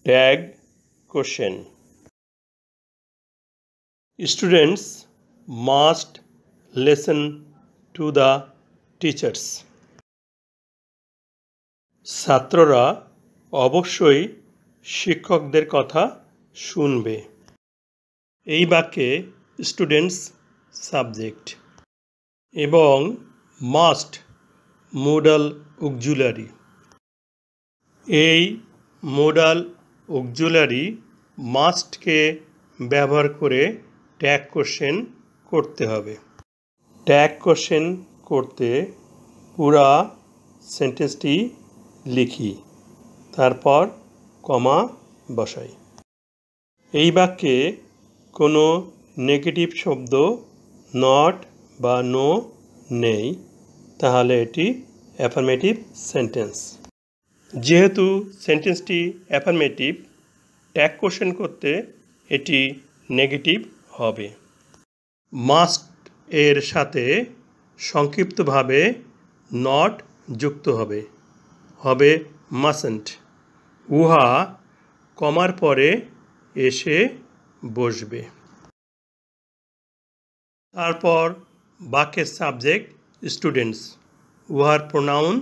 Tag question. Students must listen to the teachers. ছাত্ররা অবশ্যই শিক্ষকদের কথা শুনবে। এই বাক্যে স্টুডেন্টস সাবজেক্ট এবং মাস্ট মোডাল অক্সিলারি। এই মোডাল অক্সিলারি মাস্টকে ব্যবহার করে ট্যাগ কোশ্চেন করতে হবে। ট্যাগ কোশ্চেন করতে পুরা সেন্টেন্সটি লিখি, তারপর কমা বসাই। এই বাক্যে কোনো নেগেটিভ শব্দ নট বা নো নেই, তাহলে এটি অ্যাফার্মেটিভ সেন্টেন্স। যেহেতু সেন্টেন্সটি অ্যাফার্মেটিভ, ট্যাগ কোশ্চেন করতে এটি নেগেটিভ হবে। মাস্ট এর সাথে সংক্ষিপ্তভাবে নট যুক্ত হবে, হবে মাসেন্ট। উহা কমার পরে এসে বসবে। তারপর বাক্যের সাবজেক্ট স্টুডেন্টস, উহার প্রোনাউন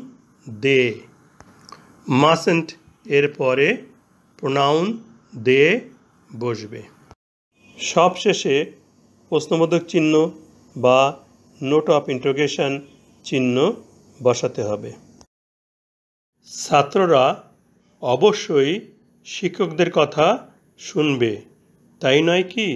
দে। মাসেন্ট এর পরে প্রোনাউন দে বসবে। সবশেষে প্রশ্নবোধক চিহ্ন বা নোট অফ ইন্টারোগেশন চিহ্ন বসাতে হবে। ছাত্ররা অবশ্যই শিক্ষকদের কথা শুনবে, তাই নয় কি?